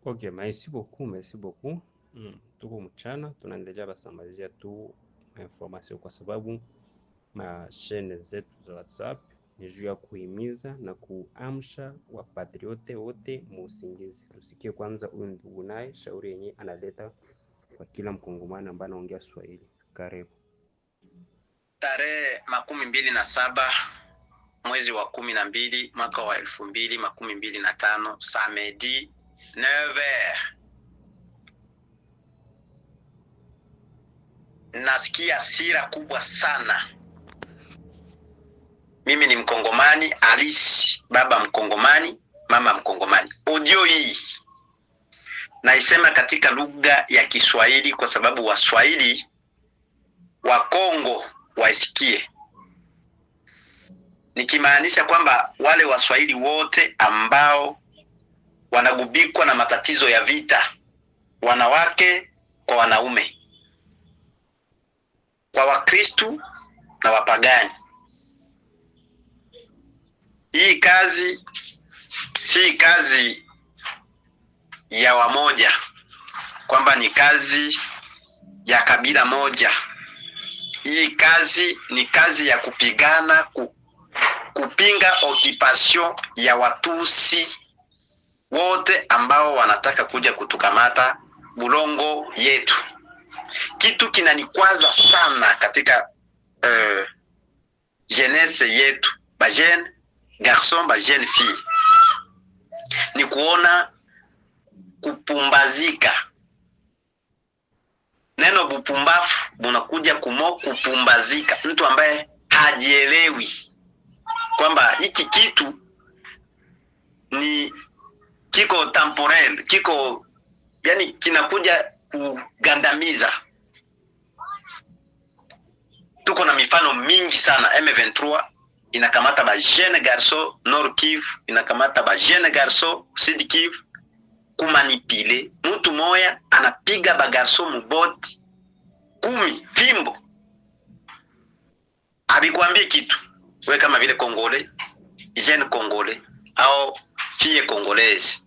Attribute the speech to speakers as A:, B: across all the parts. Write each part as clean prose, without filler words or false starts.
A: Okay, merci beaucoup, merci beaucoup. Tuko mchana tunaendelea basambazia tu information kwa sababu mashine zetu za WhatsApp ni juu ya kuhimiza na kuamsha wapatriote wote muusingizi. Tusikie kwanza huyu ndugu naye shauri yenye analeta kwa kila mkongomani ambaye anaongea Swahili. Karibu.
B: Tarehe 27 mwezi wa 12 mwaka wa 2025 samedi 9h. Nasikia hasira kubwa sana. Mimi ni Mkongomani halisi, baba Mkongomani, mama Mkongomani. Audio hii naisema katika lugha ya Kiswahili kwa sababu Waswahili wa Kongo waisikie. Nikimaanisha kwamba wale Waswahili wote ambao wanagubikwa na matatizo ya vita, wanawake kwa wanaume, kwa Wakristu na wapagani. Hii kazi si kazi ya wamoja, kwamba ni kazi ya kabila moja. Hii kazi ni kazi ya kupigana kupinga occupation ya Watusi wote ambao wanataka kuja kutukamata bulongo yetu. Kitu kinanikwaza sana katika jeunesse yetu, ba jeune garçon, ba jeune fille, ni kuona kupumbazika. Neno bupumbafu bunakuja kupumbazika, mtu ambaye hajielewi kwamba hiki kitu ni kiko temporel, kiko yani kinakuja kugandamiza. Tuko na mifano mingi sana. M23 inakamata ba jeune garçon Nord Kivu, inakamata ba jeune garçon Sud Kivu, kumanipile. Mtu moya anapiga ba garçon muboti 10 fimbo. Abikwambie kitu wewe kama vile Kongole, jeune Kongole au fille Congolaise.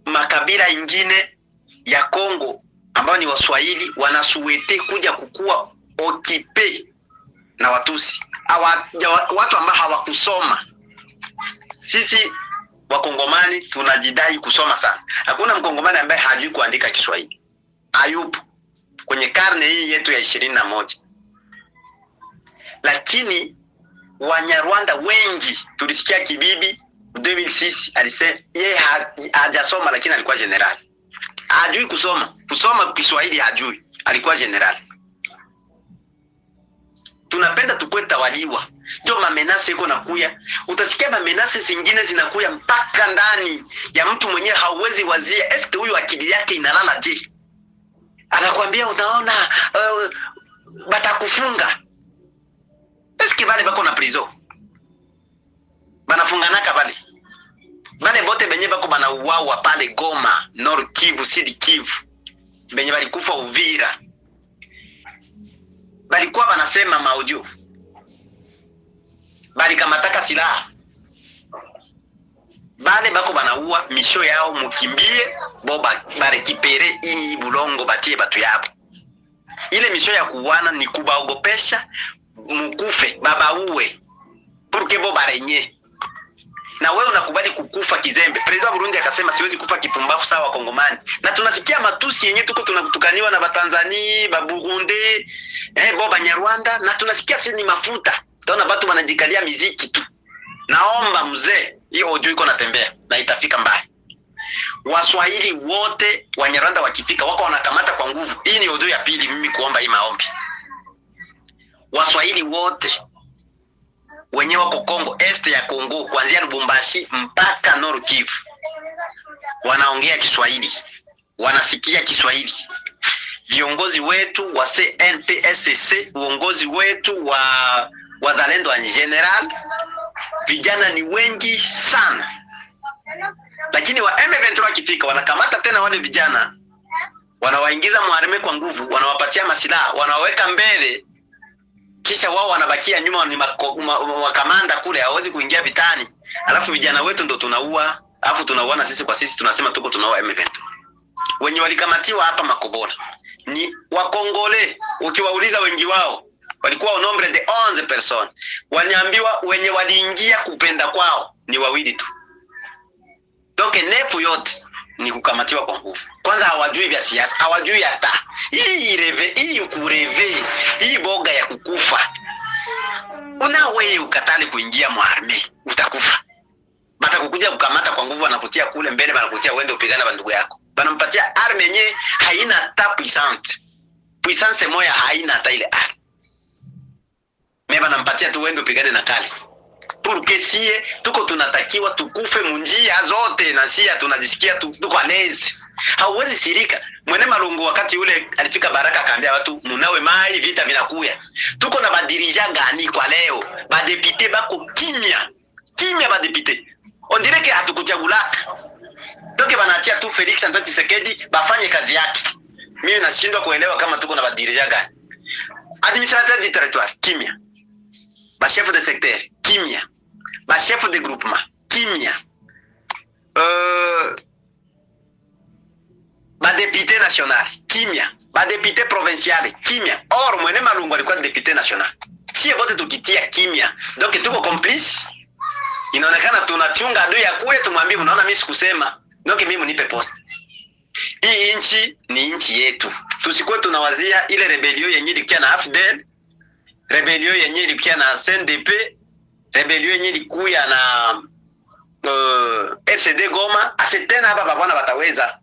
B: Makabila ingine ya Kongo ambao ni Waswahili wanasuwete kuja kukua okipe na Watusi, watu ambao hawakusoma. Sisi Wakongomani tunajidai kusoma sana. Hakuna Mkongomani ambaye hajui kuandika Kiswahili. Hayupo kwenye karne hii yetu ya 21. Lakini Wanyarwanda wengi, tulisikia Kibibi 2006 alisema yeye hajasoma lakini alikuwa general. Hajui kusoma Kiswahili hajui, alikuwa general. Tunapenda tukue tawaliwa. Ndio mamenase iko nakuya. Utasikia mamenase zingine zinakuya mpaka ndani ya mtu mwenyewe, hauwezi wazia eske huyu akili yake inalala je. Anakuambia unaona batakufunga. Eske bale bako na prison? Banafunganaka bale. Bale bote benye bako bana uwawa pale Goma, Nord Kivu, Sud Kivu, benye balikufa Uvira, balikuwa banasema maudio, bali kamataka silaha. Bale bako banaua, misho yao mukimbie, boba barekipere hii bulongo batie batu yabo. Ile misho ya kuwana ni kubaogopesha mukufe, baba uwe purke boba renye. Na wewe unakubali kukufa kizembe. President Burundi akasema siwezi kufa kipumbafu sawa Kongomani. Na tunasikia matusi yenye tuko tunakutukaniwa na Batanzania, ba Burundi, boba Nyarwanda, na tunasikia sisi ni mafuta. Tunaona watu wanajikalia muziki tu. Naomba mzee, hiyo audio iko natembea na itafika mbali. Waswahili wote Wanyarwanda wakifika wako wanakamata kwa nguvu. Hii ni audio ya pili mimi kuomba hii maombi. Waswahili wote wenye wako Kongo, este ya Kongo, kuanzia Lubumbashi mpaka Nord Kivu, wanaongea Kiswahili, wanasikia Kiswahili. Viongozi wetu wa CNPSC, uongozi wetu wa wazalendo en general, vijana ni wengi sana. Lakini wa M23 kifika wanakamata tena wale vijana, wanawaingiza muharime kwa nguvu, wanawapatia masilaha, wanaweka mbele, kisha wao wanabakia nyuma. Ni wakamanda kule, hawezi kuingia vitani. Alafu vijana wetu ndo tunaua, Alafu tunauana sisi kwa sisi, tunasema tuko tunaoa M23. Wenye walikamatiwa hapa Makobola ni Wakongole. Ukiwauliza wengi wao walikuwa au nombre de 11 personnes. Waliambiwa wenye waliingia kupenda kwao ni wawili tu. Donc nefu yote ni kukamatiwa kwa nguvu. Kwanza hawajui vya siasa, hawajui hata hii reve, hii kureve, hii boga ya kukufa. Unawe ukatali kuingia muarme, utakufa. Batakukuja kukamata kwa nguvu, wanakutia kule mbele, wanakutia uende upigane na ndugu yako. Wanampatia arme yenyewe haina hata puissance moja, haina hata ile arme. Mimi wanampatia tu uende upigane na kale. Porque sie tuko tunatakiwa tukufe munjia zote, na sia tunajisikia tuko alezi. Hauwezi sirika. Mwene Malungu wakati ule alifika Baraka akaambia watu munawe mai, vita vinakuya. Tuko na badirija gani kwa leo? Badepite bako kimya badepite. On dirait que hatukuchagulaka. Donc banaachia tu Felix Antoine Tshisekedi bafanye kazi yake. Mimi nashindwa kuelewa kama tuko na badirija gani. Administrateur du territoire kimya. Ba chef de secteur kimya. Ba chef de groupement kimya. Ba député national kimya. Ba député provincial kimya. Or Mwene Malungu alikuwa député national. Si bote tukitia kimya. Donc tuko complice. Inaonekana tunachunga adui ya kule, tumwambie unaona mimi sikusema. Donc mimi nipe post. Hii inchi ni inchi yetu. Tusikuwe tunawazia ile rebellion yenyewe ilikuwa na AFDL, rebellion yenyewe ilikuwa na CNDP, rebellion yenyewe ilikuwa na FCD Goma. Asetena hapa bwana wataweza.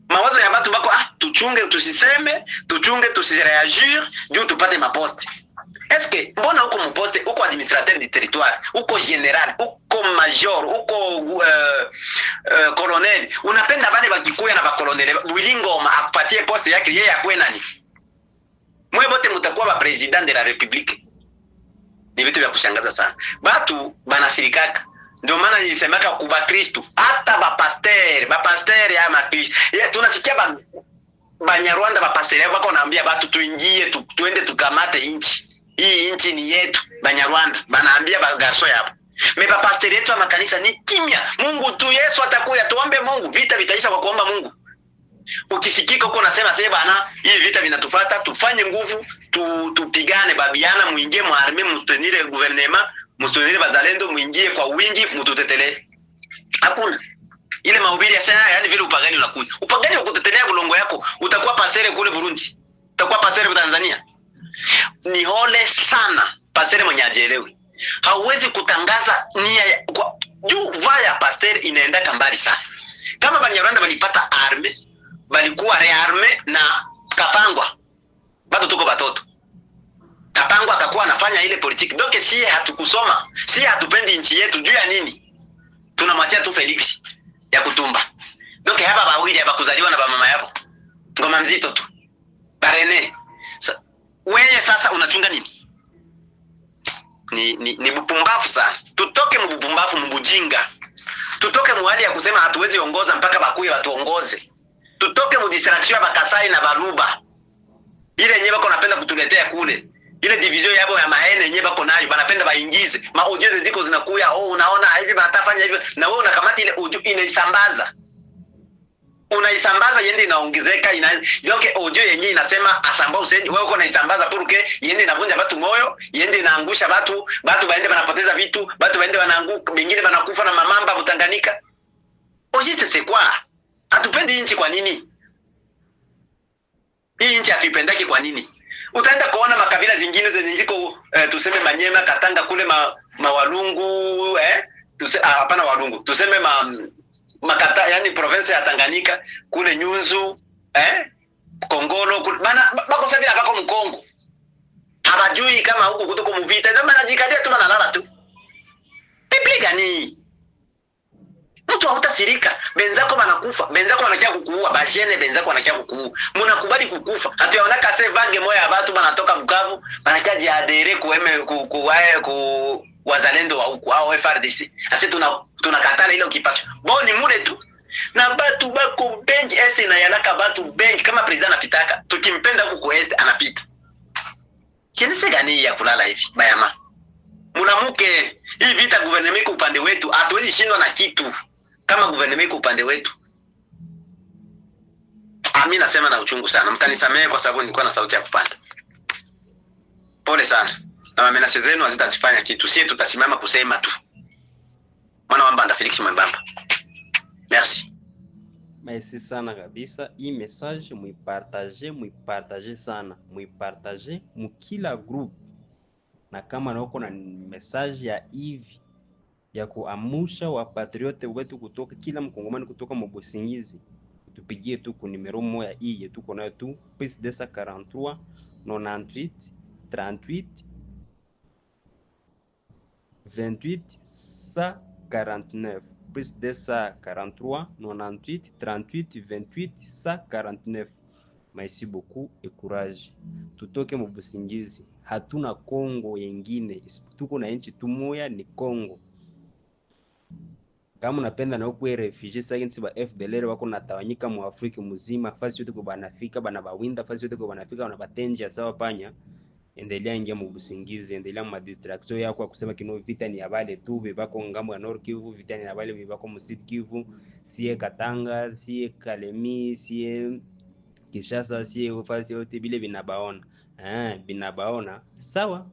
B: Mawazo ya watu bako tuchunge tusiseme, tuchunge tusireagir juu tupate maposte. Est-ce que mbona uko mposte, uko administrateur du territoire, uko general, uko major, uko colonel, unapenda bale bakikuya na ba colonel Wilingoma akupatie poste yake yeye akwe nani? Mwe bote mtakuwa ba president de la republique. Ni vitu vya kushangaza sana. Batu banasirikaka. Ndio maana nilisemaka kuba Kristo, hata ba pasteur ya Makristo. Tunasikia Banyarwanda ba pasteur wako naambia batu tuingie tuende tukamate inchi. Hii inchi ni yetu. Banyarwanda banaambia ba garso yapo. Meba pasteur yetu wa makanisa ni kimya. Mungu tu, Yesu atakuya, tuombe Mungu, vita vitaisha kwa kuomba Mungu. Ukisikika uko nasema sasa bana, hii vita vinatufuata, tufanye nguvu, tupigane babiana, muingie mu arme, mustenire gouvernement, mustenire bazalendo, muingie kwa wingi, mututetele. Hakuna. Ile mahubiri ya sasa, yani vile upagani unakuja. Upagani ukutetelea bulongo yako, utakuwa pasere kule Burundi. Utakuwa pasere Tanzania. Ni hole sana pasere mwenye ajielewi. Hauwezi kutangaza nia kwa juu vaya pasteur inaenda kambali sana. Kama Banyarwanda walipata arme, balikuwa rearme na Kapangwa. Bado tuko batoto. Kapangwa akakuwa anafanya ile politiki. Donc si hatukusoma, si hatupendi nchi yetu, juu ya nini? Tunamwachia tu Felix ya kutumba. Donc hapa bawili hapa kuzaliwa na mama yao. Ngoma mzito tu. Barene. Wewe sasa unachunga nini? Ni bupumbafu sana. Tutoke mbupumbafu mbujinga. Tutoke muhali ya kusema hatuwezi ongoza mpaka bakuye watuongoze. Tutoke mudistraction ya Bakasai na Baluba. Ile yenyewe bako napenda kutuletea kule. Ile division yabo ya mahene yenyewe bako nayo banapenda baingize. Maujeze ziko zinakuya, unaona hivi banatafanya hivyo, na wewe unakamata ile audio inaisambaza. Unaisambaza yende inaongezeka, yoke audio yenyewe inasema asamba useni, wewe uko naisambaza porque yende inavunja watu moyo, yende inaangusha watu baende banapoteza vitu, watu baende wanaanguka, wengine banakufa na mamamba Mtanganyika. Ojite c'est quoi? Hatupendi nchi kwa nini? Hii nchi hatuipendaki kwa nini? Utaenda kuona makabila zingine zenye ziko tuseme Manyema, Katanga kule Mawalungu hapana Walungu. Tuseme Makata, yani province ya Tanganyika kule Nyunzu, Kongolo kule bako sabila bako Mkongo. Habajui kama huko kutoko mvita, ndio maana jikadia tu manalala tu. Pipi gani? Mtu hautasirika, benzako banakufa, benzako wanakia kukuua, bashene benzako wanakia kukuua. Mnakubali kukufa. Hatuyaona kase vange moya ya watu banatoka Bukavu, banakia jiadere ku wazalendo wa huko au FRDC. Sasa tunakatana ile ukipaswa. Boni mure tu. Na batu bako benki este na yanaka batu benki kama president anapitaka. Tukimpenda huko este anapita. Chenese gani ya kulala hivi? Bayama. Munamuke hii vita gouvernement upande wetu hatuwezi shindwa na kitu. kama gouvernement iko upande wetu. Mimi nasema na uchungu sana, mtanisamehe kwa sababu nilikuwa na sauti ya kupanda. Pole sana, na mamenase zenu hazitatufanya kitu, sisi tutasimama kusema tu. Mwana wa Mbanda Felix Mwembamba. Merci.
A: Merci sana kabisa. Hii message muipartage sana. Muipartage mukila group. Na kama nako na message ya hivi ya kuamusha wa patriote wetu kutoka kila mkongomani kutoka Mubusingizi, tupigie tu ku numero moya hii yetu konayo tu plus 243 98 38 28 149 plus 243 98 38 28 149. Merci beaucoup et courage. Tutoke Mubusingizi, hatuna Kongo yengine, tuko na nchi tumoya ni Kongo. Kama unapenda na ukwe refugee science ba FDLR wako natawanyika mu Afrika mzima, fasi yote kwa banafika bana bawinda, fasi yote kwa banafika wana batenja sawa panya. Endelea ingia Mubusingizi, endelea ma distraction yako ya kusema kino vita ni abale tu bebako ngambo ya Nord Kivu, vita ni abale bebako mu Sud Kivu, sie Katanga, sie Kalemi, sie Kishasa, sie fasi yote bile binabaona. Binabaona sawa.